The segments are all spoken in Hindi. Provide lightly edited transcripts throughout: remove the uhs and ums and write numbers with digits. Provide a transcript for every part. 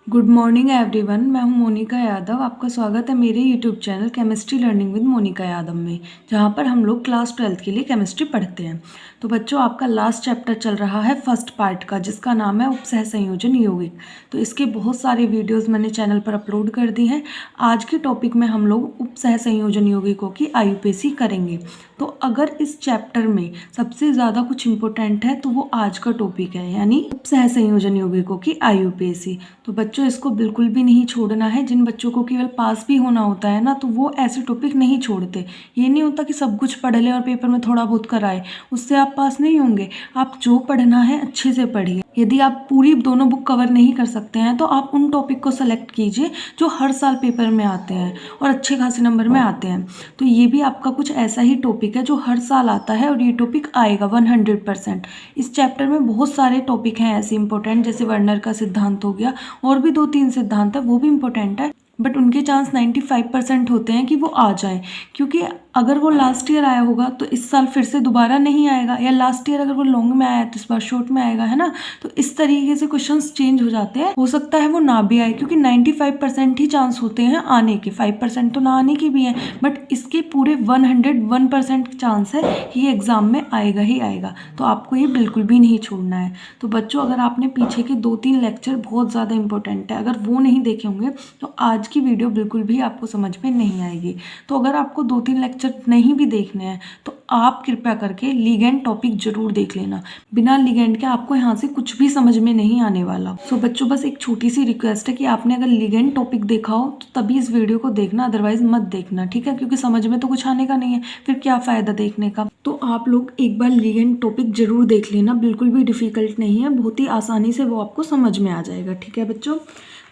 Good morning everyone. मैं हूं मोनिका यादव। आपका स्वागत है मेरे YouTube channel chemistry learning with Monika Yadav में, जहां पर हम लोग क्लास 12th के लिए केमिस्ट्री पढ़ते हैं। तो बच्चों, आपका लास्ट चैप्टर चल रहा है फर्स्ट पार्ट का, जिसका नाम है उपसह संयोजन यौगिक। तो इसके बहुत सारे वीडियोज़ मैंने चैनल पर अपलोड कर दी हैं। आज के टॉपिक में हम लोग उपसह संयोजन यौगिकों की आयुपेसी करेंगे। तो अगर इस चैप्टर में सबसे ज़्यादा कुछ इम्पोर्टेंट है तो वो आज का टॉपिक है, यानी उपसह संयोजन यौगिकों की आयुपेसी। तो बच्चों, इसको बिल्कुल भी नहीं छोड़ना है। जिन बच्चों को केवल पास भी होना होता है ना, तो वो ऐसे टॉपिक नहीं छोड़ते। ये नहीं होता कि सब कुछ पढ़ लें और पेपर में थोड़ा बहुत कराए, उससे आप पास नहीं होंगे। आप जो पढ़ना है अच्छे से पढ़िए। यदि आप पूरी दोनों बुक कवर नहीं कर सकते हैं तो आप उन टॉपिक को सेलेक्ट कीजिए जो हर साल पेपर में आते हैं और अच्छे खासे नंबर में आते हैं। तो ये भी आपका कुछ ऐसा ही टॉपिक है जो हर साल आता है और ये टॉपिक आएगा 100%। इस चैप्टर में बहुत सारे टॉपिक हैं ऐसे इंपॉर्टेंट, जैसे वर्नर का सिद्धांत हो गया, और भी 2-3 सिद्धांत है, वो भी इम्पोर्टेंट है। बट उनके चांस 95% होते हैं कि वो आ जाए, क्योंकि अगर वो लास्ट ईयर आया होगा तो इस साल फिर से दोबारा नहीं आएगा, या लास्ट ईयर अगर वो लॉन्ग में आया तो इस बार शॉर्ट में आएगा, है ना। तो इस तरीके से क्वेश्चंस चेंज हो जाते हैं। हो सकता है वो ना भी आए, क्योंकि 95% ही चांस होते हैं आने के, 5% तो ना आने की भी है। बट इसके पूरे 101% चांस है कि ये एग्ज़ाम में आएगा ही आएगा। तो आपको ये बिल्कुल भी नहीं छोड़ना है। तो बच्चों, अगर आपने पीछे के 2-3 लेक्चर बहुत ज़्यादा इंपॉर्टेंट है, अगर वो नहीं देखे होंगे तो आज की वीडियो बिल्कुल भी आपको समझ में नहीं आएगी। तो अगर आपको 2-3 लेक्चर नहीं भी देखने हैं तो आप कृपया करके लिगेंड टॉपिक जरूर देख लेना। बिना लिगेंड के आपको यहाँ से कुछ भी समझ में नहीं आने वाला। सो बच्चों, बस एक छोटी सी रिक्वेस्ट है कि आपने अगर लिगेंड टॉपिक देखा हो तो तभी इस वीडियो को देखना, अदरवाइज मत देखना, ठीक है। क्योंकि समझ में तो कुछ आने का नहीं है, फिर क्या फ़ायदा देखने का। तो आप लोग एक बार लिगेंड टॉपिक जरूर देख लेना, बिल्कुल भी डिफ़िकल्ट नहीं है, बहुत ही आसानी से वो आपको समझ में आ जाएगा, ठीक है बच्चों।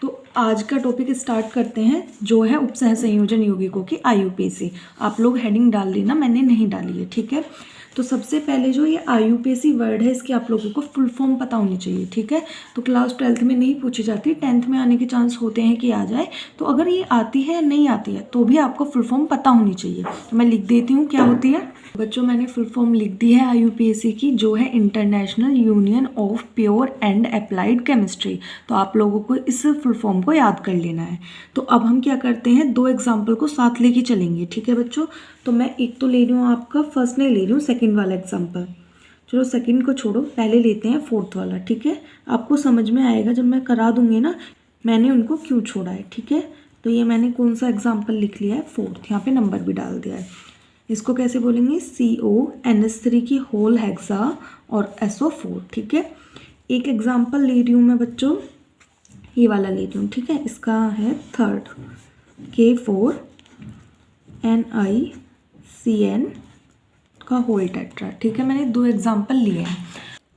तो आज का टॉपिक स्टार्ट करते हैं, जो है उपसह संयोजन यौगिकों की आयुपेसी। आप लोग हेडिंग डाल लेना, मैंने नहीं डाली है, ठीक है। तो सबसे पहले जो ये आयुपेसी वर्ड है, इसकी आप लोगों को फुल फॉर्म पता होनी चाहिए, ठीक है। तो क्लास 12th में नहीं पूछी जाती, 10th में आने के चांस होते हैं कि आ जाए। तो अगर ये आती है या नहीं आती है तो भी आपको फुल फॉर्म पता होनी चाहिए। तो मैं लिख देती हूँ क्या होती है। बच्चों, मैंने फुल फॉर्म लिख दी है आयुपेसी की, जो है international union of pure and applied chemistry. तो आप लोगों को इस फुल फॉर्म को याद कर लेना है। तो अब हम क्या करते हैं, 2 एग्जाम्पल को साथ लेके चलेंगे, ठीक है बच्चों। तो मैं एक तो ले रही हूँ, आपका फर्स्ट नहीं ले रही हूँ, सेकंड वाला एग्जाम्पल। चलो सेकंड को छोड़ो, पहले लेते हैं फोर्थ वाला, ठीक है। आपको समझ में आएगा जब मैं करा दूंगी ना मैंने उनको क्यों छोड़ा है, ठीक है। तो ये मैंने कौन सा एग्जाम्पल लिख लिया है, फोर्थ। यहाँ पे नंबर भी डाल दिया है। इसको कैसे बोलेंगे, CONH3 की होल हेक्सा और SO4, ठीक है। एक एग्जाम्पल ले रही हूँ मैं बच्चों, ये वाला ले रही हूँ, ठीक है। इसका है थर्ड, K4NiCN का होल टेट्रा, ठीक है। मैंने 2 एग्जाम्पल लिए हैं।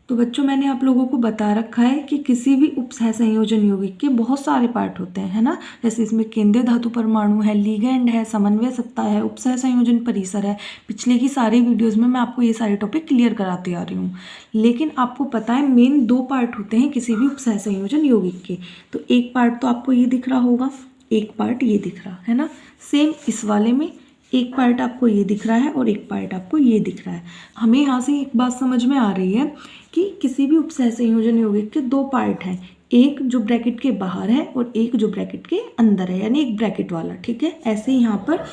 तो बच्चों, मैंने आप लोगों को बता रखा है कि किसी भी उपसह संयोजन यौगिक के बहुत सारे पार्ट होते हैं, है ना। जैसे इसमें केंद्रीय धातु परमाणु है, लिगेंड है, समन्वय सत्ता है, उपसह संयोजन परिसर है। पिछले की सारी वीडियोस में मैं आपको ये सारे टॉपिक क्लियर कराती आ रही हूँ। लेकिन आपको पता है मेन 2 पार्ट होते हैं किसी भी उपसह संयोजन यौगिक के। तो एक पार्ट तो आपको ये दिख रहा होगा, एक पार्ट ये दिख रहा है ना। सेम इस वाले में एक पार्ट आपको ये दिख रहा है और एक पार्ट आपको ये दिख रहा है। हमें यहाँ से एक बात समझ में आ रही है कि किसी भी उपसह संयोजन यौगिक के 2 पार्ट हैं, एक जो ब्रैकेट के बाहर है और एक जो ब्रैकेट के अंदर है, यानी एक ब्रैकेट वाला, ठीक है। ऐसे ही यहाँ पर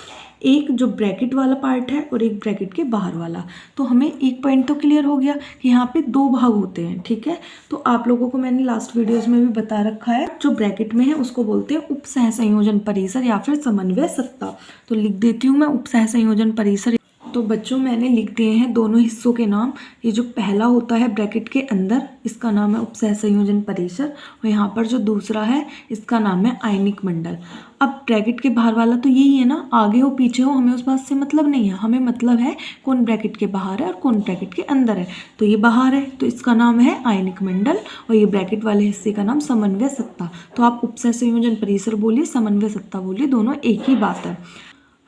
एक जो ब्रैकेट वाला पार्ट है और एक ब्रैकेट के बाहर वाला। तो हमें एक पॉइंट तो क्लियर हो गया कि यहाँ पे 2 भाग होते हैं, ठीक है। तो आप लोगों को मैंने लास्ट वीडियोस में भी बता रखा है, जो ब्रैकेट में है उसको बोलते हैं उपसह संयोजन परिसर या फिर समन्वय सत्ता। तो लिख देती हूँ मैं उपसह संयोजन परिसर। तो बच्चों, मैंने लिख दिए हैं दोनों हिस्सों के नाम। ये जो पहला होता है ब्रैकेट के अंदर, इसका नाम है उपसह संयोजन परिसर, और यहाँ पर जो दूसरा है इसका नाम है आयनिक मंडल। अब ब्रैकेट के बाहर वाला तो यही है ना, आगे हो पीछे हो, हमें उस बात से मतलब नहीं है। हमें मतलब है कौन ब्रैकेट के बाहर है और कौन ब्रैकेट के अंदर है। तो ये बाहर है तो इसका नाम है आयनिक मंडल, और ये ब्रैकेट वाले हिस्से का नाम समन्वय सत्ता। तो आप उपसह संयोजन परिसर बोलिए, समन्वय सत्ता बोलिए, दोनों एक ही बात है।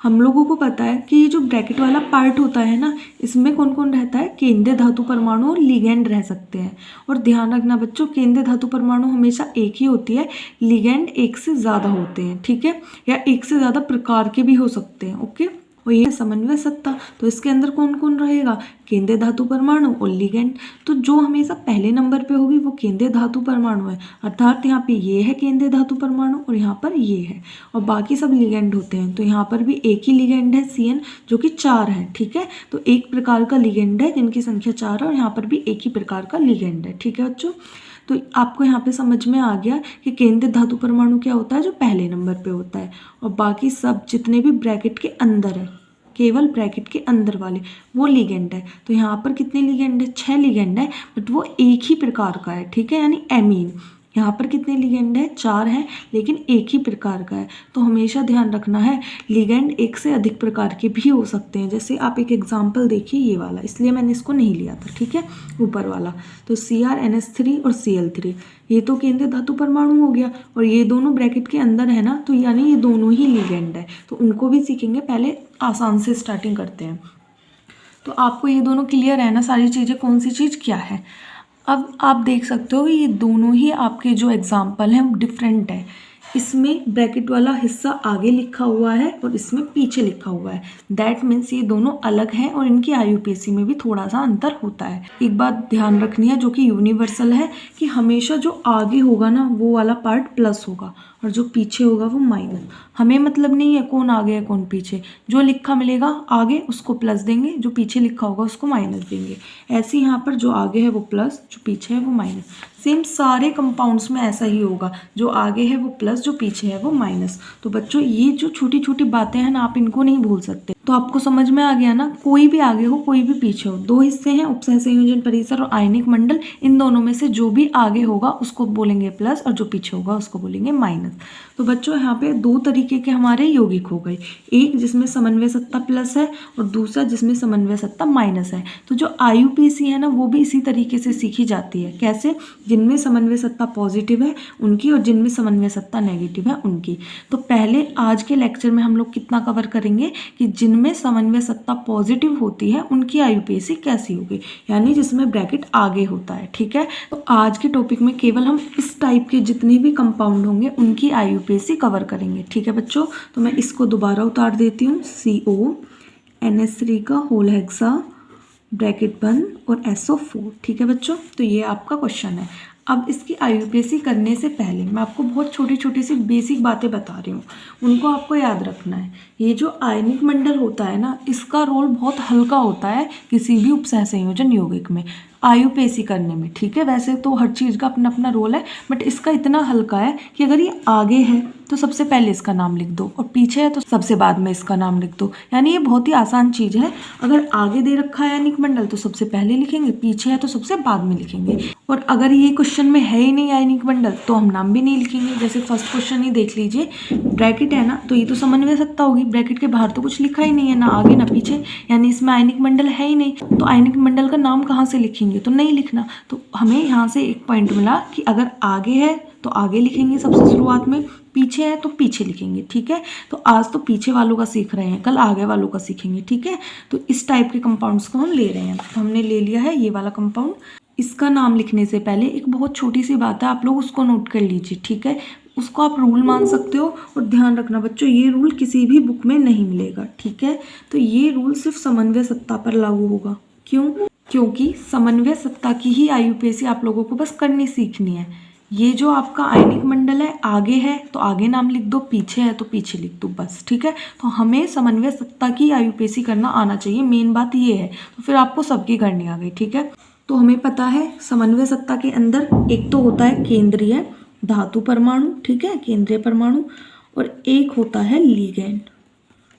हम लोगों को पता है कि ये जो ब्रैकेट वाला पार्ट होता है ना, इसमें कौन कौन रहता है, केंद्रीय धातु परमाणु और लिगेंड रह सकते हैं। और ध्यान रखना बच्चों, केंद्रीय धातु परमाणु हमेशा एक ही होती है, लिगेंड एक से ज़्यादा होते हैं, ठीक है, या एक से ज़्यादा प्रकार के भी हो सकते हैं, ओके। और ये समन्वय सत्ता, तो इसके अंदर कौन कौन रहेगा, केंद्रीय धातु परमाणु और लिगेंड। तो जो हमेशा पहले नंबर पे होगी वो केंद्रीय धातु परमाणु है, अर्थात यहाँ पे ये है केंद्रीय धातु परमाणु और यहाँ पर ये है, और बाकी सब लिगेंड होते हैं। तो यहाँ पर भी एक ही लिगेंड है CN जो कि 4 है, ठीक है। तो एक प्रकार का लिगेंड है जिनकी संख्या 4 है, और यहाँ पर भी एक ही प्रकार का लिगेंड है, ठीक है बच्चों। तो आपको यहाँ पे समझ में आ गया कि केंद्रीय धातु परमाणु क्या होता है, जो पहले नंबर पे होता है, और बाकी सब जितने भी ब्रैकेट के अंदर है, केवल ब्रैकेट के अंदर वाले वो लिगेंड है। तो यहाँ पर कितने लिगेंड है, 6 लिगेंड है, बट वो एक ही प्रकार का है, ठीक है, यानी एमीन। यहाँ पर कितने लिगेंड है, 4 हैं, लेकिन एक ही प्रकार का है। तो हमेशा ध्यान रखना है लिगेंड एक से अधिक प्रकार के भी हो सकते हैं। जैसे आप एक एग्जाम्पल देखिए ये वाला, इसलिए मैंने इसको नहीं लिया था, ठीक है, ऊपर वाला। तो CrNH3 और Cl3 ये तो केंद्रीय धातु परमाणु हो गया, और ये दोनों ब्रैकेट के अंदर है ना, तो यानी ये दोनों ही लिगेंड है। तो उनको भी सीखेंगे, पहले आसान से स्टार्टिंग करते हैं। तो आपको ये दोनों क्लियर है ना, सारी चीज़ें कौन सी चीज़ क्या है। अब आप देख सकते हो ये दोनों ही आपके जो एग्जाम्पल हैं डिफरेंट है। इसमें ब्रैकेट वाला हिस्सा आगे लिखा हुआ है और इसमें पीछे लिखा हुआ है, दैट मीन्स ये दोनों अलग हैं और इनकी IUPAC में भी थोड़ा सा अंतर होता है। एक बात ध्यान रखनी है जो कि यूनिवर्सल है, कि हमेशा जो आगे होगा ना वो वाला पार्ट प्लस होगा और जो पीछे होगा वो माइनस। हमें मतलब नहीं है कौन आगे है कौन पीछे, जो लिखा मिलेगा आगे उसको प्लस देंगे, जो पीछे लिखा होगा उसको माइनस देंगे। ऐसे यहाँ पर जो आगे है वो प्लस, जो पीछे है वो माइनस। सेम सारे कंपाउंड्स में ऐसा ही होगा, जो आगे है वो प्लस, जो पीछे है वो माइनस। तो बच्चों ये जो छोटी छोटी बातें हैं ना, आप इनको नहीं भूल सकते। तो आपको समझ में आ गया ना, कोई भी आगे हो कोई भी पीछे हो, दो हिस्से हैं, उपसह संयोजन परिसर और आयनिक मंडल। इन दोनों में से जो भी आगे होगा उसको बोलेंगे प्लस और जो पीछे होगा उसको बोलेंगे माइनस। तो बच्चों यहाँ पे दो तरीके के हमारे यौगिक हो गए, एक जिसमें समन्वय सत्ता प्लस है और दूसरा जिसमें समन्वय सत्ता माइनस है। तो जो IUPAC है ना वो भी इसी तरीके से सीखी जाती है। कैसे, जिनमें समन्वय सत्ता पॉजिटिव है उनकी और जिनमें समन्वय सत्ता नेगेटिव है उनकी। तो पहले आज के लेक्चर में हम लोग कितना कवर करेंगे कि जिनमें समन्वय सत्ता पॉजिटिव होती है उनकी IUPAC कैसी होगी, यानी जिसमें ब्रैकेट आगे होता है। ठीक है, तो आज के टॉपिक में केवल हम इस टाइप के जितने भी कंपाउंड होंगे उनकी IUPAC कवर करेंगे। ठीक है बच्चों, तो मैं इसको दोबारा उतार देती हूँ। CONH3 का होल हेक्सा ब्रैकेट बंद और SO4। ठीक है बच्चों, तो ये आपका क्वेश्चन है। अब इसकी IUPAC करने से पहले मैं आपको बहुत छोटी छोटी सी बेसिक बातें बता रही हूँ, उनको आपको याद रखना है। ये जो आयनिक मंडल होता है ना, इसका रोल बहुत हल्का होता है किसी भी उपसह संयोजन यौगिक में IUPAC करने में। ठीक है, वैसे तो हर चीज़ का अपना अपना रोल है, बट इसका इतना हल्का है कि अगर ये आगे है तो सबसे पहले इसका नाम लिख दो, और पीछे है तो सबसे बाद में इसका नाम लिख दो। यानी ये बहुत ही आसान चीज़ है। अगर आगे दे रखा है आयनिक मंडल तो सबसे पहले लिखेंगे, पीछे है तो सबसे बाद में लिखेंगे। और अगर ये क्वेश्चन में है ही नहीं आयनिक मंडल तो हम नाम भी नहीं लिखेंगे। जैसे फर्स्ट क्वेश्चन ही देख लीजिए, ब्रैकेट है ना, तो ये तो समन्वय सत्ता होगी, ब्रैकेट के बाहर तो कुछ लिखा ही नहीं है, ना आगे ना पीछे, यानी इसमें आयनिक मंडल है ही नहीं। तो आयनिक मंडल का नाम कहाँ से लिखेंगे, तो नहीं लिखना। तो हमें यहाँ से एक पॉइंट मिला कि अगर आगे है तो आगे लिखेंगे सबसे शुरुआत में, पीछे है तो पीछे लिखेंगे। ठीक है, तो आज तो पीछे वालों का सीख रहे हैं, कल आगे वालों का सीखेंगे। ठीक है, तो इस टाइप के कंपाउंड्स को हम ले रहे हैं। तो हमने ले लिया है ये वाला कंपाउंड। इसका नाम लिखने से पहले एक बहुत छोटी सी बात है, आप लोग उसको नोट कर लीजिए। ठीक है, उसको आप रूल मान सकते हो, और ध्यान रखना बच्चों ये रूल किसी भी बुक में नहीं मिलेगा। ठीक है, तो ये रूल सिर्फ समन्वय सत्ता पर लागू होगा। क्यों? क्योंकि समन्वय सत्ता की ही IUPAC आप लोगों को बस करनी सीखनी है। ये जो आपका आयनिक मंडल है, आगे है तो आगे नाम लिख दो, पीछे है तो पीछे लिख दो, बस। ठीक है, तो हमें समन्वय सत्ता की IUPAC करना आना चाहिए, मेन बात ये है। तो फिर आपको सबकी करनी आ गई। ठीक है, तो हमें पता है समन्वय सत्ता के अंदर एक तो होता है केंद्रीय धातु परमाणु, ठीक है, केंद्रीय परमाणु, और एक होता है लिगेंड।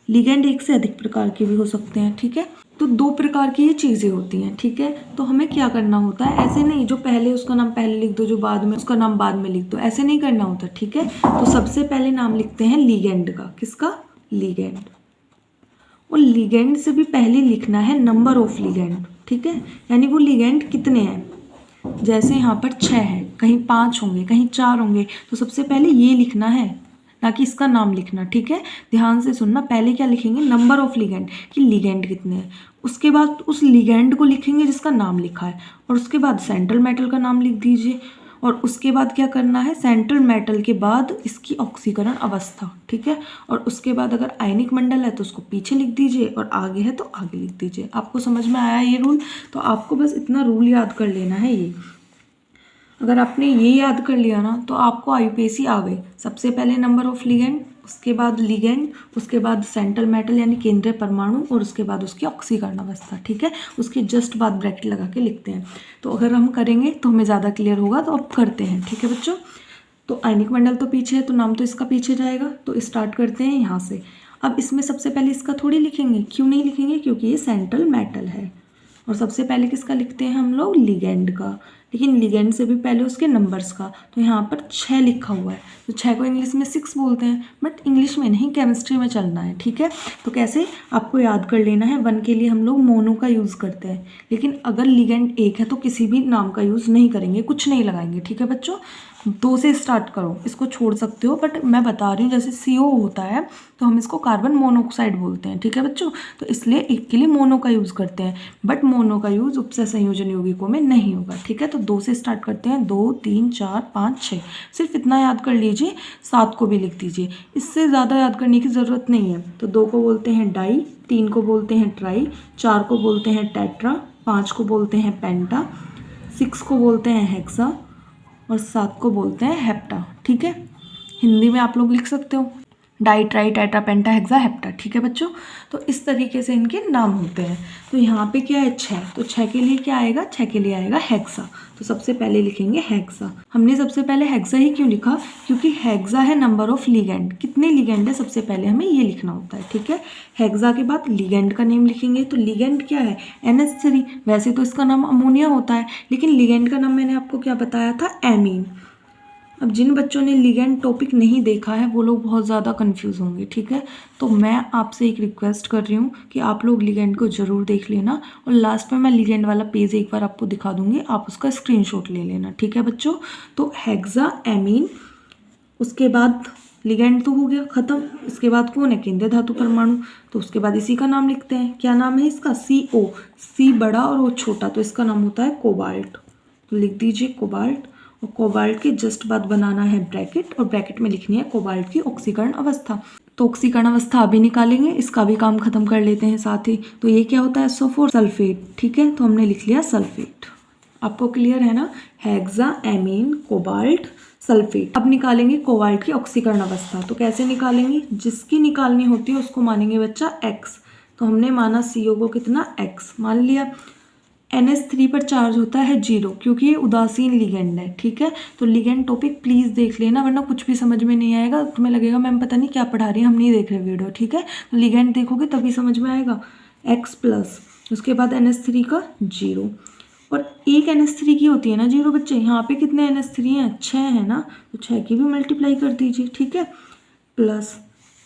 लिगेंड एक से अधिक प्रकार के भी हो सकते हैं। ठीक है, तो दो प्रकार की ये चीज़ें होती हैं। ठीक है, तो हमें क्या करना होता है, ऐसे नहीं जो पहले उसका नाम पहले लिख दो, जो बाद में उसका नाम बाद में लिख दो, ऐसे नहीं करना होता। ठीक है, तो सबसे पहले नाम लिखते हैं लिगेंड का। किसका? लिगेंड। और लिगेंड से भी पहले लिखना है नंबर ऑफ लिगेंड। ठीक है, यानी वो लिगेंड कितने हैं। जैसे यहाँ पर 6 है, कहीं 5 होंगे, कहीं 4 होंगे, तो सबसे पहले ये लिखना है, ना कि इसका नाम लिखना। ठीक है, ध्यान से सुनना, पहले क्या लिखेंगे, नंबर ऑफ लिगेंड, कि लिगेंड कितने हैं। उसके बाद उस लिगेंड को लिखेंगे जिसका नाम लिखा है, और उसके बाद सेंट्रल मेटल का नाम लिख दीजिए। और उसके बाद क्या करना है, सेंट्रल मेटल के बाद इसकी ऑक्सीकरण अवस्था, ठीक है। और उसके बाद अगर आयनिक मंडल है तो उसको पीछे लिख दीजिए और आगे है तो आगे लिख दीजिए। आपको समझ में आया ये रूल? तो आपको बस इतना रूल याद कर लेना है। ये अगर आपने ये याद कर लिया ना तो आपको आईयूपीएसी आ गई। सबसे पहले नंबर ऑफ लिगेंड, उसके बाद लिगेंड, उसके बाद सेंट्रल मेटल यानी केंद्रीय परमाणु, और उसके बाद उसकी ऑक्सीकरण अवस्था, ठीक है। उसके जस्ट बाद ब्रैकेट लगा के लिखते हैं। तो अगर हम करेंगे तो हमें ज़्यादा क्लियर होगा, तो अब करते हैं, ठीक है बच्चों। तो आयनिक मंडल तो पीछे है तो नाम तो इसका पीछे जाएगा, तो स्टार्ट करते हैं यहाँ से। अब इसमें सबसे पहले इसका थोड़ी लिखेंगे, क्यों नहीं लिखेंगे, क्योंकि ये सेंट्रल मेटल है। और सबसे पहले किसका लिखते हैं हम लोग, लिगेंड का, लेकिन लिगेंड से भी पहले उसके नंबर्स का। तो यहाँ पर 6 लिखा हुआ है, तो 6 को इंग्लिश में 6 बोलते हैं, बट इंग्लिश में नहीं, केमिस्ट्री में चलना है, ठीक है। तो कैसे आपको याद कर लेना है, 1 के लिए हम लोग मोनो का यूज़ करते हैं, लेकिन अगर लिगेंड एक है तो किसी भी नाम का यूज़ नहीं करेंगे, कुछ नहीं लगाएंगे, ठीक है बच्चों। 2 से स्टार्ट करो, इसको छोड़ सकते हो, बट मैं बता रही हूँ जैसे CO होता है तो हम इसको कार्बन मोनोऑक्साइड बोलते हैं, ठीक है बच्चों। तो इसलिए एक के लिए मोनो का यूज़ करते हैं, बट मोनो का यूज़ उपसय संयोजन यौगिकों में नहीं होगा, ठीक है। तो 2 से स्टार्ट करते हैं, 2 3 4 5 6, सिर्फ इतना याद कर लीजिए। 7 को भी लिख दीजिए, इससे ज़्यादा याद करने की ज़रूरत नहीं है। तो 2 को बोलते हैं डाई, 3 को बोलते हैं ट्राई, 4 को बोलते हैं टेट्रा, 5 को बोलते हैं पेंटा, 6 को बोलते हैं हेक्सा, और 7 को बोलते हैं हेप्टा, ठीक है। हिंदी में आप लोग लिख सकते हो डाई, ट्राई, टेट्रा, पेंटा, हेक्सा, हेप्टा, ठीक है बच्चों। तो इस तरीके से इनके नाम होते हैं। तो यहाँ पे क्या है, 6, तो 6 के लिए क्या आएगा, 6 के लिए आएगा हेक्सा। तो सबसे पहले लिखेंगे हेक्सा। हमने सबसे पहले हेक्सा ही क्यों लिखा, क्योंकि हेक्सा है नंबर ऑफ लिगेंड, कितने लिगेंड है सबसे पहले हमें ये लिखना होता है, ठीक है। हेक्सा के बाद लिगेंड का नेम लिखेंगे। तो लिगेंड क्या है, NH3। वैसे तो इसका नाम अमोनिया होता है, लेकिन लिगेंड का नाम मैंने आपको क्या बताया था, एमीन। अब जिन बच्चों ने लिगेंड टॉपिक नहीं देखा है वो लोग बहुत ज़्यादा कंफ्यूज होंगे, ठीक है। तो मैं आपसे एक रिक्वेस्ट कर रही हूँ कि आप लोग लिगेंड को ज़रूर देख लेना, और लास्ट में मैं लिगेंड वाला पेज एक बार आपको दिखा दूँगी, आप उसका स्क्रीनशॉट ले लेना, ठीक है बच्चों। तो हेक्सा एमीन, उसके बाद लिगेंड तो हो गया ख़त्म। इसके बाद कौन है, केंद्रीय धातु परमाणु। तो उसके बाद इसी का नाम लिखते हैं, क्या नाम है इसका, CO। C बड़ा और वो छोटा, तो इसका नाम होता है कोबाल्ट। तो लिख दीजिए कोबाल्ट, और कोबाल्ट के जस्ट बाद बनाना है ब्रैकेट, और ब्रैकेट में लिखनी है कोबाल्ट की ऑक्सीकरण अवस्था। तो ऑक्सीकरण अवस्था अभी निकालेंगे, इसका भी काम खत्म कर लेते हैं साथ ही। तो ये क्या होता है, SO4 सल्फेट, ठीक है। तो हमने लिख लिया सल्फेट। आपको क्लियर है ना, हेक्सा एमीन कोबाल्ट सल्फेट। अब निकालेंगे कोबाल्ट की ऑक्सीकरण अवस्था। तो कैसे निकालेंगे, जिसकी निकालनी होती है उसको मानेंगे बच्चा X। तो हमने माना CO को कितना, X मान लिया। NH3 पर चार्ज होता है 0, क्योंकि ये उदासीन लिगेंड है, ठीक है। तो लिगेंड टॉपिक प्लीज़ देख लेना, वरना कुछ भी समझ में नहीं आएगा, तुम्हें लगेगा मैम पता नहीं क्या पढ़ा रही है, हम नहीं देख रहे वीडियो, ठीक है। तो लिगेंड देखोगे तभी समझ में आएगा। X+, उसके बाद NH3 का 0, और एक NH3 की होती है ना 0 बच्चे। यहाँ पे कितने NH3 हैं, 6 है ना, तो 6 की भी मल्टीप्लाई कर दीजिए, ठीक है। प्लस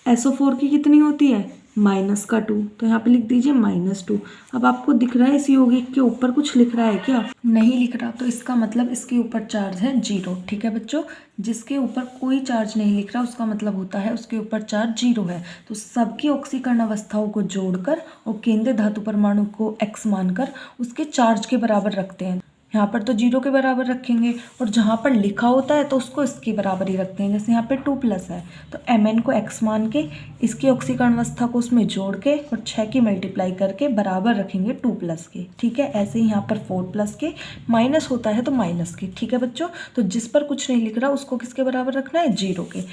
SO4 की कितनी होती है, -2, तो यहाँ पे लिख दीजिए -2। अब आपको दिख रहा है इस यौगिक के ऊपर कुछ लिख रहा है क्या, नहीं लिख रहा, तो इसका मतलब इसके ऊपर चार्ज है 0, ठीक है बच्चों। जिसके ऊपर कोई चार्ज नहीं लिख रहा उसका मतलब होता है उसके ऊपर चार्ज 0 है। तो सबकी ऑक्सीकरण अवस्थाओं को जोड़कर और केंद्रीय धातु परमाणु को X मानकर उसके चार्ज के बराबर रखते हैं। यहाँ पर तो 0 के बराबर रखेंगे, और जहाँ पर लिखा होता है तो उसको इसके बराबर ही रखते हैं। जैसे यहाँ पे 2+ है तो Mn को X मान के इसकी ऑक्सीकरण अवस्था को उसमें जोड़ के और 6 की मल्टीप्लाई करके बराबर रखेंगे 2+ के, ठीक है। ऐसे ही यहाँ पर 4+ के, माइनस होता है तो माइनस के, ठीक है बच्चों। तो जिस पर कुछ नहीं लिख रहा उसको किसके बराबर रखना है, 0 के।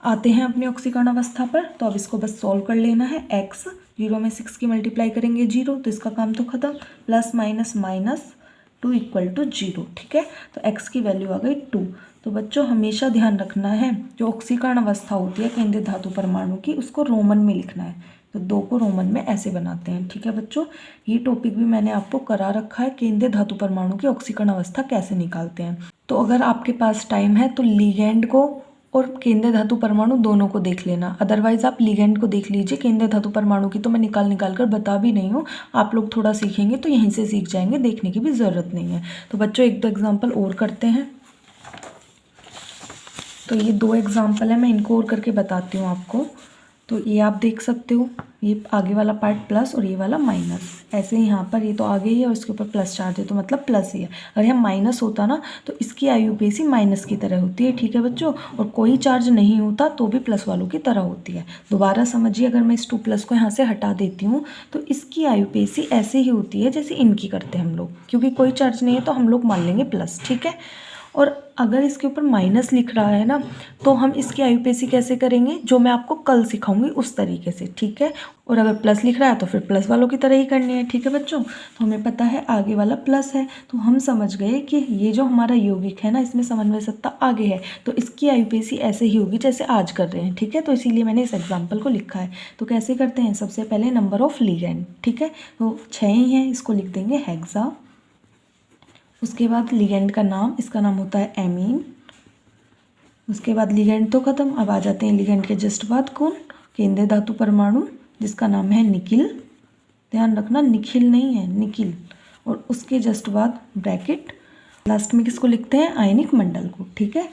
आते हैं अपनी ऑक्सीकरण अवस्था पर। तो अब इसको बस सॉल्व कर लेना है। X 0 में 6 की मल्टीप्लाई करेंगे 0, तो इसका काम तो खत्म। प्लस माइनस माइनस 2 = 0, ठीक है। तो X की वैल्यू आ गई 2। तो बच्चों हमेशा ध्यान रखना है, जो ऑक्सीकरण अवस्था होती है केंद्रीय धातु परमाणु की, उसको रोमन में लिखना है। तो 2 को रोमन में ऐसे बनाते हैं, ठीक है बच्चों। ये टॉपिक भी मैंने आपको करा रखा है, केंद्रीय धातु परमाणु की ऑक्सीकरण अवस्था कैसे निकालते हैं। तो अगर आपके पास टाइम है तो लिगेंड को और केंद्रीय धातु परमाणु दोनों को देख लेना, अदरवाइज आप लिगेंड को देख लीजिए। केंद्रीय धातु परमाणु की तो मैं निकाल कर बता भी नहीं हूँ, आप लोग थोड़ा सीखेंगे तो यहीं से सीख जाएंगे, देखने की भी ज़रूरत नहीं है। तो बच्चों एक दो एग्जाम्पल और करते हैं। तो ये 2 एग्जाम्पल है, मैं इनको और करके बताती हूँ आपको। तो ये आप देख सकते हो, ये आगे वाला पार्ट प्लस और ये वाला माइनस। ऐसे ही यहाँ पर ये तो आगे ही है और इसके ऊपर प्लस चार्ज है तो मतलब प्लस ही है। अगर यहाँ माइनस होता ना तो इसकी IUPAC माइनस की तरह होती है, ठीक है बच्चों। और कोई चार्ज नहीं होता तो भी प्लस वालों की तरह होती है। दोबारा समझिए, अगर मैं इस 2 प्लस को यहाँ से हटा देती हूँ तो इसकी IUPAC ऐसे ही होती है जैसे इनकी करते हैं हम लोग, क्योंकि कोई चार्ज नहीं है तो हम लोग मान लेंगे प्लस, ठीक है। और अगर इसके ऊपर माइनस लिख रहा है ना तो हम इसकी IUPAC कैसे करेंगे, जो मैं आपको कल सिखाऊंगी उस तरीके से, ठीक है। और अगर प्लस लिख रहा है तो फिर प्लस वालों की तरह ही करनी है, ठीक है बच्चों। तो हमें पता है आगे वाला प्लस है, तो हम समझ गए कि ये जो हमारा यौगिक है ना, इसमें समन्वय सत्ता आगे है तो इसकी IUPAC ऐसे ही होगी जैसे आज कर रहे हैं, ठीक है। तो इसीलिए मैंने इस एग्जाम्पल को लिखा है। तो कैसे करते हैं, सबसे पहले नंबर ऑफ लिगेंड, ठीक है। तो 6 ही हैं, इसको लिख देंगे हेक्सा। उसके बाद लिगेंड का नाम, इसका नाम होता है एमीन। उसके बाद लिगेंड तो ख़त्म, अब आ जाते हैं लिगेंड के जस्ट बाद कौन, केंद्रीय धातु परमाणु जिसका नाम है निकिल। ध्यान रखना निखिल नहीं है, निकिल। और उसके जस्ट बाद ब्रैकेट, लास्ट में किसको लिखते हैं, आयनिक मंडल को, ठीक है।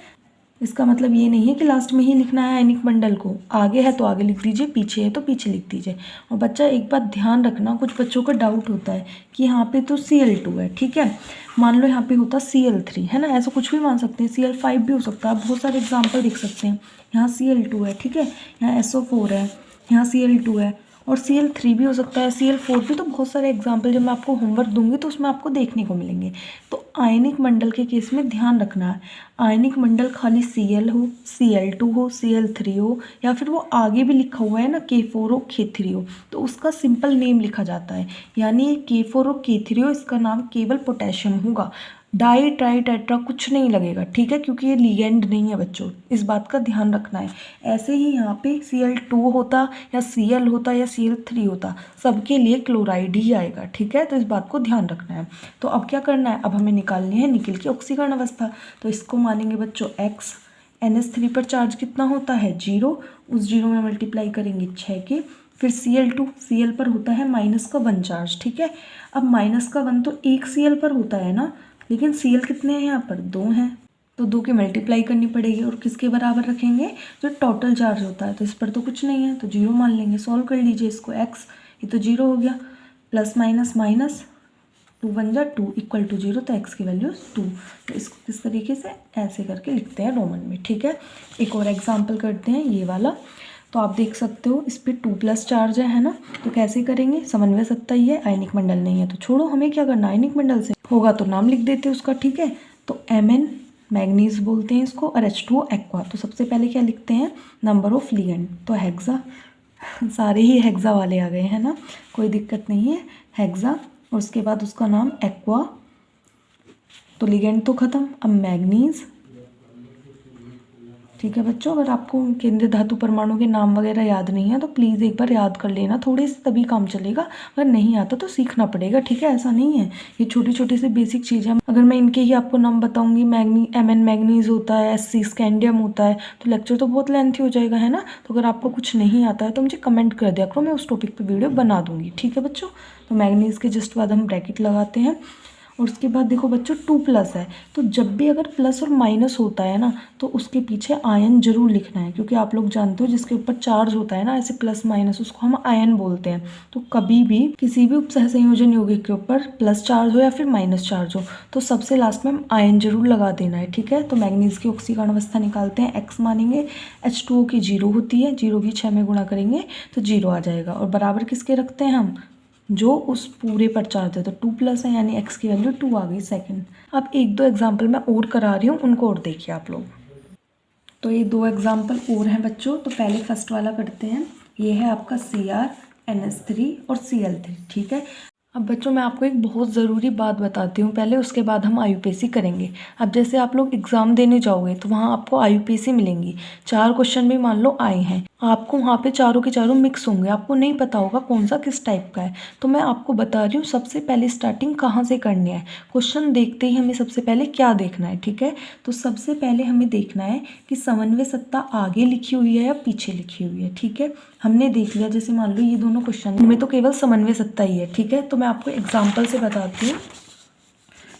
इसका मतलब ये नहीं है कि लास्ट में ही लिखना है आयनिक मंडल को, आगे है तो आगे लिख दीजिए, पीछे है तो पीछे लिख दीजिए। और बच्चा एक बात ध्यान रखना, कुछ बच्चों का डाउट होता है कि यहाँ पे तो Cl2 है, ठीक है। मान लो यहाँ पे होता Cl3 है ना, ऐसा कुछ भी मान सकते हैं, Cl5 भी हो सकता है, आप बहुत सारे एग्जाम्पल देख सकते हैं। यहाँ Cl2 है, ठीक है, यहाँ SO4 है, यहाँ Cl2 है और Cl3 भी हो सकता है, Cl4 भी। तो बहुत सारे एग्जाम्पल जब मैं आपको होमवर्क दूंगी तो उसमें आपको देखने को मिलेंगे। तो आयनिक मंडल के केस में ध्यान रखना है, आयनिक मंडल खाली Cl हो, Cl2 हो, Cl3 हो, या फिर वो आगे भी लिखा हुआ है ना K4 हो, K3 हो, तो उसका सिंपल नेम लिखा जाता है। यानी K4 हो, K3 हो, इसका नाम केवल पोटेशियम होगा, डाई ट्राई टेट्रा कुछ नहीं लगेगा, ठीक है, क्योंकि ये लिगेंड नहीं है बच्चों, इस बात का ध्यान रखना है। ऐसे ही यहाँ पे Cl2 होता या Cl होता या Cl3 होता, सबके लिए क्लोराइड ही आएगा, ठीक है। तो इस बात को ध्यान रखना है। तो अब क्या करना है, अब हमें निकालनी है निकिल की ऑक्सीकरण अवस्था। तो इसको मानेंगे बच्चों X, NH3 पर चार्ज कितना होता है 0, उस 0 में मल्टीप्लाई करेंगे 6 के। फिर Cl2, Cl पर होता है माइनस का 1 चार्ज, ठीक है। अब माइनस का 1 तो एक Cl पर होता है ना, लेकिन Cl कितने हैं यहाँ पर 2 हैं, तो 2 की मल्टीप्लाई करनी पड़ेगी। और किसके बराबर रखेंगे, जो टोटल चार्ज होता है, तो इस पर तो कुछ नहीं है तो 0 मान लेंगे। सॉल्व कर लीजिए इसको, X ये तो 0 हो गया, प्लस माइनस माइनस 2 1 जा 2 इक्वल टू 0, तो X की वैल्यू 2। तो इसको किस तरीके से ऐसे करके लिखते हैं रोमन में, ठीक है। एक और एग्जाम्पल करते हैं ये वाला। तो आप देख सकते हो इस पर 2 प्लस चार्ज है ना, तो कैसे करेंगे, समन्वय सत्ता ही है, आयनिक मंडल नहीं है तो छोड़ो, हमें क्या करना, आयनिक मंडल से होगा तो नाम लिख देते उसका, ठीक है। तो Mn मैग्नीज बोलते हैं इसको, और H2O एक्वा। तो सबसे पहले क्या लिखते हैं, नंबर ऑफ लिगेंड, तो हेक्सा सारे ही हेक्सा वाले आ गए हैं ना, कोई दिक्कत नहीं है, हेक्सा। और उसके बाद उसका नाम एक्वा, तो लिगेंड तो ख़त्म। अब मैग्नीज, ठीक है बच्चों। अगर आपको केंद्रीय धातु परमाणु के नाम वगैरह याद नहीं है तो प्लीज़ एक बार याद कर लेना, थोड़ी सी तभी काम चलेगा, अगर नहीं आता तो सीखना पड़ेगा, ठीक है। ऐसा नहीं है, ये छोटी छोटी सी बेसिक चीज़ें, अगर मैं इनके ही आपको नाम बताऊंगी, Mn मैग्नीज होता है, Sc स्कैंडियम होता है, तो लेक्चर तो बहुत लेंथी हो जाएगा, है ना। तो अगर आपको कुछ नहीं आता है तो मुझे कमेंट कर दिया करो, मैं उस टॉपिक पर वीडियो बना दूंगी, ठीक है बच्चों। तो मैग्नीज के जस्ट बाद हम ब्रैकेट लगाते हैं। और उसके बाद देखो बच्चों 2 प्लस है, तो जब भी अगर प्लस और माइनस होता है ना तो उसके पीछे आयन जरूर लिखना है, क्योंकि आप लोग जानते हो जिसके ऊपर चार्ज होता है ना ऐसे प्लस माइनस, उसको हम आयन बोलते हैं। तो कभी भी किसी भी उपसहसंयोजन यौगिक के ऊपर प्लस चार्ज हो या फिर माइनस चार्ज हो तो सबसे लास्ट में आयन जरूर लगा देना है, ठीक है। तो मैग्नीज की ऑक्सीकरण अवस्था निकालते हैं, X मानेंगे, H2O की 0 होती है, 0 की 6 में गुणा करेंगे तो 0 आ जाएगा। और बराबर किसके रखते हैं हम, जो उस पूरे पर चार्ज है, तो 2 प्लस है, यानी X की वैल्यू 2 आ गई सेकंड। अब 1-2 एग्जाम्पल मैं और करा रही हूँ, उनको और देखिए आप लोग। तो ये 2 एग्जाम्पल और हैं बच्चों। तो पहले फर्स्ट वाला करते हैं, ये है आपका Cr, NH3 और Cl3, ठीक है। अब बच्चों मैं आपको एक बहुत ज़रूरी बात बताती हूँ पहले, उसके बाद हम IUPAC करेंगे। अब जैसे आप लोग एग्ज़ाम देने जाओगे तो वहाँ आपको IUPAC मिलेंगी, 4 क्वेश्चन भी मान लो आए हैं, आपको वहाँ पे चारों के चारों मिक्स होंगे, आपको नहीं पता होगा कौन सा किस टाइप का है। तो मैं आपको बता रही हूँ सबसे पहले स्टार्टिंग कहाँ से करनी है, क्वेश्चन देखते ही हमें सबसे पहले क्या देखना है, ठीक है। तो सबसे पहले हमें देखना है कि समन्वय सत्ता आगे लिखी हुई है या पीछे लिखी हुई है, ठीक है। हमने देख लिया, जैसे मान लो ये दोनों क्वेश्चन में तो केवल समन्वय सत्ता ही है, ठीक है। तो मैं आपको एग्जाम्पल से बताती हूँ।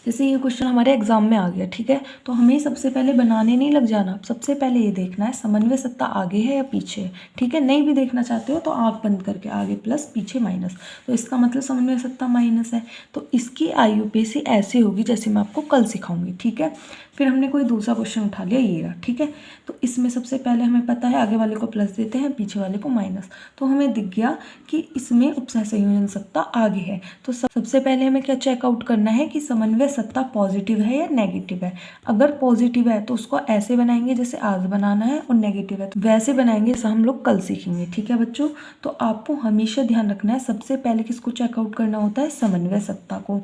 जैसे ये क्वेश्चन हमारे एग्जाम में आ गया, ठीक है, तो हमें सबसे पहले बनाने नहीं लग जाना, सबसे पहले ये देखना है समन्वय सत्ता आगे है या पीछे है, ठीक है। नहीं भी देखना चाहते हो तो आँख बंद करके आगे प्लस पीछे माइनस, तो इसका मतलब समन्वय सत्ता माइनस है, तो इसकी IUPAC ऐसे होगी जैसे मैं आपको कल सिखाऊंगी, ठीक है। फिर हमने कोई दूसरा क्वेश्चन उठा लिया ये रहा, ठीक है। तो इसमें सबसे पहले हमें पता है आगे वाले को प्लस देते हैं, पीछे वाले को माइनस, तो हमें दिख गया कि इसमें उपसह संयोजन सत्ता आगे है। तो सबसे पहले हमें क्या चेकआउट करना है कि समन्वय सत्ता पॉजिटिव है या नेगेटिव है। अगर पॉजिटिव है तो उसको ऐसे बनाएंगे जैसे आज बनाना है, और नेगेटिव है तो वैसे बनाएंगे जैसा हम लोग कल सीखेंगे, ठीक है बच्चों। तो आपको हमेशा ध्यान रखना है सबसे पहले किसको चेकआउट करना होता है, समन्वय सत्ता को।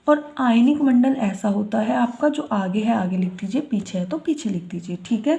और आयनिक मंडल ऐसा होता है आपका जो आगे है आगे लिख दीजिए, पीछे है तो पीछे लिख दीजिए, ठीक है।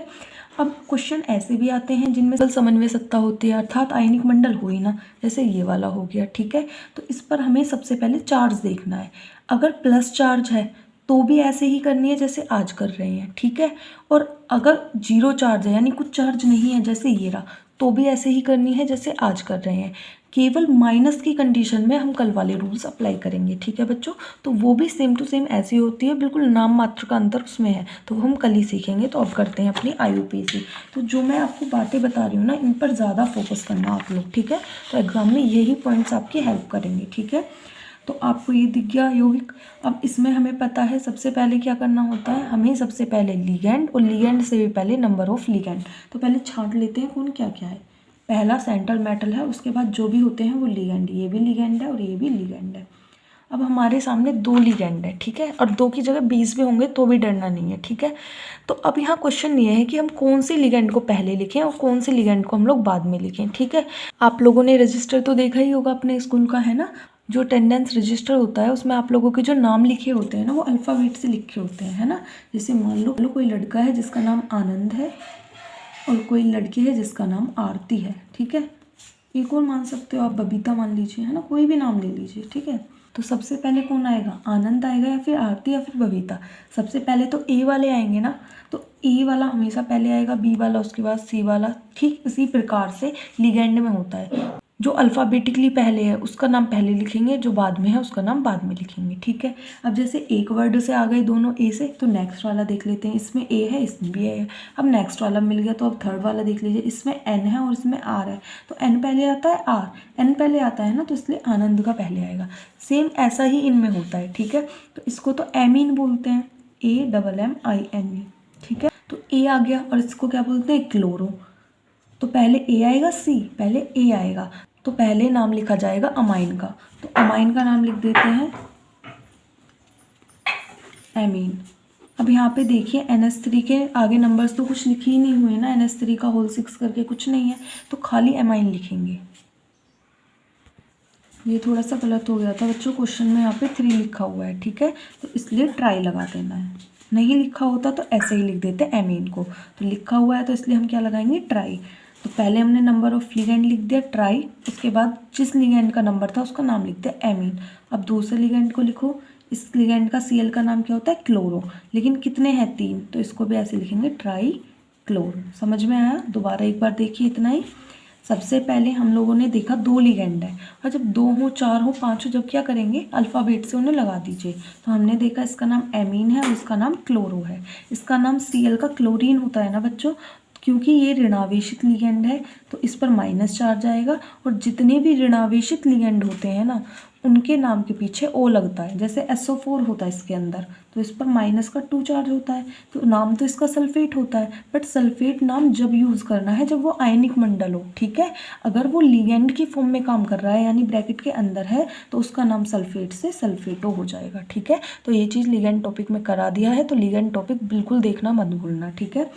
अब क्वेश्चन ऐसे भी आते हैं जिनमें समन्वय सत्ता होती है, अर्थात आयनिक मंडल हो ही ना, जैसे ये वाला हो गया, ठीक है। तो इस पर हमें सबसे पहले चार्ज देखना है। अगर प्लस चार्ज है तो भी ऐसे ही करनी है जैसे आज कर रहे हैं, ठीक है। और अगर जीरो चार्ज है यानी कुछ चार्ज नहीं है जैसे ये रहा, तो भी ऐसे ही करनी है जैसे आज कर रहे हैं। केवल माइनस की कंडीशन में हम कल वाले रूल्स अप्लाई करेंगे, ठीक है बच्चों। तो वो भी सेम टू सेम ऐसी होती है, बिल्कुल नाम मात्र का अंतर उसमें है, तो हम कल ही सीखेंगे। तो अब करते हैं अपनी IUPAC। तो जो मैं आपको बातें बता रही हूँ ना, इन पर ज़्यादा फोकस करना आप लोग, ठीक है। तो एग्जाम में यही पॉइंट्स आपकी हेल्प करेंगे, ठीक है। तो आपको ये दिख गया यौगिक। अब इसमें हमें पता है सबसे पहले क्या करना होता है, हमें सबसे पहले लिगेंड, और लिगेंड से भी पहले नंबर ऑफ लिगेंड। तो पहले छांट लेते हैं कौन क्या क्या है। पहला सेंट्रल मेटल है, उसके बाद जो भी होते हैं वो लिगेंड, ये भी लिगेंड है और ये भी लिगेंड है। अब हमारे सामने 2 लिगेंड है, ठीक है, और 2 की जगह 20 भी होंगे तो भी डरना नहीं है, ठीक है। तो अब यहाँ क्वेश्चन ये है कि हम कौन से लिगेंड को पहले लिखें और कौन से लिगेंड को हम लोग बाद में लिखें, ठीक है। आप लोगों ने रजिस्टर तो देखा ही होगा अपने स्कूल का, है ना। जो अटेंडेंस रजिस्टर होता है उसमें आप लोगों के जो नाम लिखे होते हैं ना, वो अल्फ़ाबेट से लिखे होते हैं, है ना। जैसे मान लो कोई लड़का है जिसका नाम आनंद है और कोई लड़की है जिसका नाम आरती है, ठीक है। एक और मान सकते हो आप, बबीता मान लीजिए, है ना, कोई भी नाम ले लीजिए, ठीक है। तो सबसे पहले कौन आएगा, आनंद आएगा या फिर आरती या फिर बबीता। सबसे पहले तो ए वाले आएंगे ना, तो ए वाला हमेशा पहले आएगा, बी वाला उसके बाद सी वाला, ठीक इसी प्रकार से लिगेंड में होता है। जो अल्फ़ाबेटिकली पहले है उसका नाम पहले लिखेंगे, जो बाद में है उसका नाम बाद में लिखेंगे, ठीक है। अब जैसे एक वर्ड से आ गए दोनों ए से, तो नेक्स्ट वाला देख लेते हैं, इसमें ए है इसमें भी ए है। अब नेक्स्ट वाला मिल गया तो अब थर्ड वाला देख लीजिए, इसमें एन है और इसमें आर है, तो एन पहले आता है, आर एन पहले आता है ना, तो इसलिए आनंद का पहले आएगा। सेम ऐसा ही इनमें होता है, ठीक है। तो इसको तो एमीन बोलते हैं, AMMINE, ठीक है। तो ए आ गया, और इसको क्या बोलते हैं, क्लोरो। तो पहले ए आएगा, सी पहले ए आएगा, तो पहले नाम लिखा जाएगा अमाइन का, तो अमाइन का नाम लिख देते हैं एमीन। अब यहाँ पे देखिए NH3 के आगे नंबर्स तो कुछ लिखे ही नहीं हुए ना, NH3 का होल 6 करके कुछ नहीं है, तो खाली एमाइन लिखेंगे। ये थोड़ा सा गलत हो गया था बच्चों, क्वेश्चन में यहाँ पे 3 लिखा हुआ है, ठीक है, तो इसलिए ट्राई लगा देना है। नहीं लिखा होता तो ऐसे ही लिख देते एमीन को, तो लिखा हुआ है तो इसलिए हम क्या लगाएंगे, ट्राई। तो पहले हमने नंबर ऑफ लिगेंड लिख दिया ट्राई, उसके बाद जिस लिगेंड का नंबर था उसका नाम लिख दिया एमीन। अब दूसरे लिगेंड को लिखो, इस लिगेंड का Cl का नाम क्या होता है, क्लोरो, लेकिन कितने हैं 3, तो इसको भी ऐसे लिखेंगे ट्राई क्लोरो। समझ में आया, दोबारा एक बार देखिए, इतना ही। सबसे पहले हम लोगों ने देखा 2 लिगेंड है, और जब 2 हो 4 हो 5 हो, जब क्या करेंगे, अल्फ़ाबेट से उन्हें लगा दीजिए। तो हमने देखा इसका नाम एमीन है और इसका नाम क्लोरो है। इसका नाम Cl का क्लोरीन होता है ना बच्चों, क्योंकि ये ऋणावेशित लिगेंड है तो इस पर माइनस चार्ज आएगा, और जितने भी ऋणावेशित लिगेंड होते हैं ना, उनके नाम के पीछे O लगता है। जैसे SO4 होता है इसके अंदर, तो इस पर माइनस का 2 चार्ज होता है, तो नाम तो इसका सल्फेट होता है, बट सल्फेट नाम जब यूज़ करना है जब वो आयनिक मंडल हो, ठीक है। अगर वो लिगेंड की फॉर्म में काम कर रहा है यानी ब्रैकेट के अंदर है, तो उसका नाम सल्फेट से सल्फेटो हो जाएगा, ठीक है। तो ये चीज़ लिगेंड टॉपिक में करा दिया है, तो लिगेंड टॉपिक बिल्कुल देखना मत भूलना, ठीक है।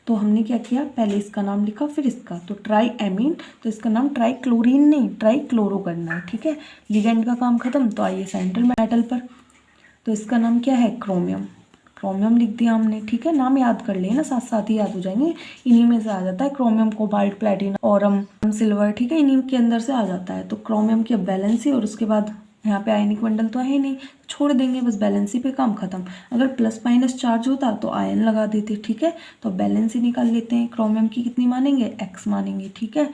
तो हमने क्या किया, पहले इसका नाम लिखा फिर इसका, तो ट्राई एमीन, तो इसका नाम ट्राई क्लोरीन नहीं ट्राई क्लोरो करना है, ठीक है। लिगेंड का काम खत्म, तो आइए सेंट्रल मेटल पर। तो इसका नाम क्या है, क्रोमियम। क्रोमियम लिख दिया हमने, ठीक है। नाम याद कर लेना, साथ साथ ही याद हो जाएंगे, इन्हीं में से आ जाता है chromium, cobalt, platinum, Aurum, silver, ठीक है, इन्हीं के अंदर से आ जाता है। तो क्रोमियम की अब बैलेंसी, और उसके बाद यहाँ पे आयनिक मंडल तो है नहीं, छोड़ देंगे, बस बैलेंसी पे काम खत्म। अगर प्लस माइनस चार्ज होता तो आयन लगा देते, ठीक है। तो बैलेंसी निकाल लेते हैं, क्रोमियम की कितनी मानेंगे, X मानेंगे, ठीक है।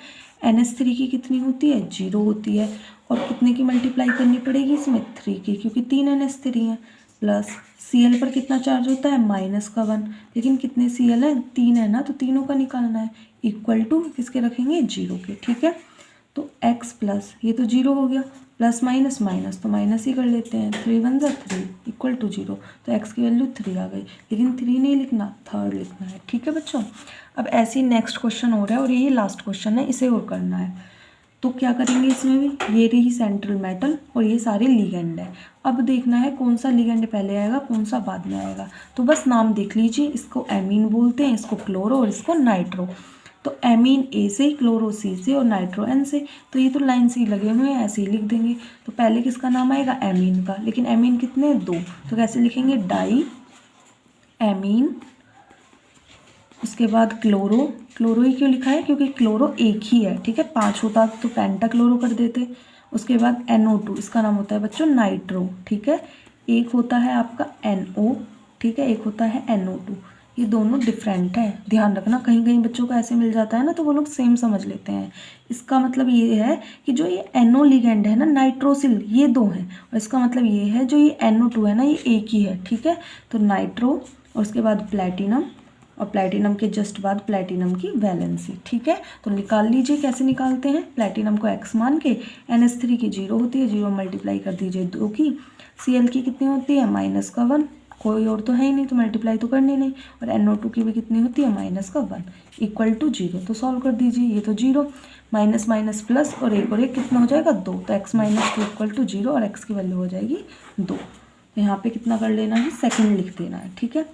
NH3 की कितनी होती है, 0 होती है, और कितने की मल्टीप्लाई करनी पड़ेगी इसमें, 3 की, क्योंकि 3 NH3 है, प्लस Cl पर कितना चार्ज होता है -1, लेकिन कितने Cl हैं 3 है ना, तो तीनों का निकालना है, इक्वल टू किसके रखेंगे 0 के, ठीक है। तो x प्लस ये तो 0 हो गया, प्लस माइनस माइनस तो माइनस ही कर लेते हैं, 3 1 जा 3 इक्वल टू 0, तो x की वैल्यू 3 आ गई, लेकिन 3 नहीं लिखना, 3 लिखना है, ठीक है बच्चों। अब ऐसे ही नेक्स्ट क्वेश्चन हो रहा है और यही लास्ट क्वेश्चन है, इसे और करना है। तो क्या करेंगे इसमें भी, ये रही सेंट्रल मेटल और ये सारे लिगेंड है। अब देखना है कौन सा लिगेंड पहले आएगा कौन सा बाद में आएगा। तो बस नाम देख लीजिए, इसको एमीन बोलते हैं, इसको क्लोरो और इसको नाइट्रो। तो एमीन ए से, क्लोरो सी से और नाइट्रो एन से। तो ये तो लाइन से ही लगे हुए हैं, ऐसे ही लिख देंगे। तो पहले किसका नाम आएगा एमीन का, लेकिन एमीन कितने 2, तो कैसे लिखेंगे डाई एमीन। उसके बाद क्लोरो, क्लोरो ही क्यों लिखा है क्योंकि क्लोरो एक ही है, ठीक है। 5 होता तो पेंटा क्लोरो कर देते। उसके बाद NO2, इसका नाम होता है बच्चों नाइट्रो, ठीक है। एक होता है आपका NO, ठीक है, एक होता है NO2। ये दोनों डिफरेंट है, ध्यान रखना, कहीं कहीं बच्चों को ऐसे मिल जाता है ना तो वो लोग सेम समझ लेते हैं। इसका मतलब ये है कि जो ये NO लिगेंड है ना नाइट्रोसिल, ये 2 हैं, और इसका मतलब ये है जो ये NO2 है ना ये एक ही है, ठीक है। तो नाइट्रो और उसके बाद प्लैटिनम, और प्लैटिनम के जस्ट बाद प्लैटिनम की वैलेंसी, ठीक है। तो निकाल लीजिए, कैसे निकालते हैं। प्लैटिनम को x मान के, NH3 की 0 होती है, 0 मल्टीप्लाई कर दीजिए 2 की, Cl की कितनी होती है -1, कोई और तो है ही नहीं तो मल्टीप्लाई तो करनी नहीं, और NO2 की भी कितनी होती है -1 इक्वल टू 0। तो सॉल्व कर दीजिए, ये तो 0 माइनस माइनस प्लस और एक कितना हो जाएगा 2, तो x - 2 इक्वल टू 0 और x की वैल्यू हो जाएगी 2। तो यहाँ पे कितना कर लेना है, सेकंड लिख देना है, ठीक है।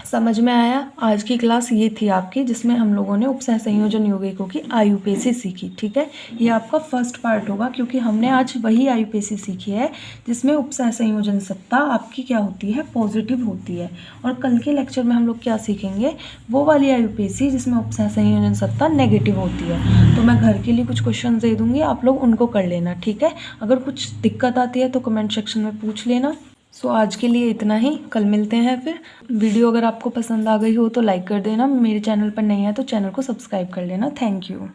समझ में आया। आज की क्लास ये थी आपकी, जिसमें हम लोगों ने उपसह संयोजन यौगिकों की आयुपेशी सीखी, ठीक है। ये आपका फर्स्ट पार्ट होगा क्योंकि हमने आज वही आयुपेशी सीखी है जिसमें उपसह संयोजन सत्ता आपकी क्या होती है, पॉजिटिव होती है। और कल के लेक्चर में हम लोग क्या सीखेंगे, वो वाली आयुपेशी जिसमें उपसह संयोजन सत्ता नेगेटिव होती है। तो मैं घर के लिए कुछ क्वेश्चन दे दूँगी, आप लोग उनको कर लेना, ठीक है। अगर कुछ दिक्कत आती है तो कमेंट सेक्शन में पूछ लेना। सो आज के लिए इतना ही, कल मिलते हैं फिर। वीडियो अगर आपको पसंद आ गई हो तो लाइक कर देना, मेरे चैनल पर नहीं है तो चैनल को सब्सक्राइब कर लेना। Thank you.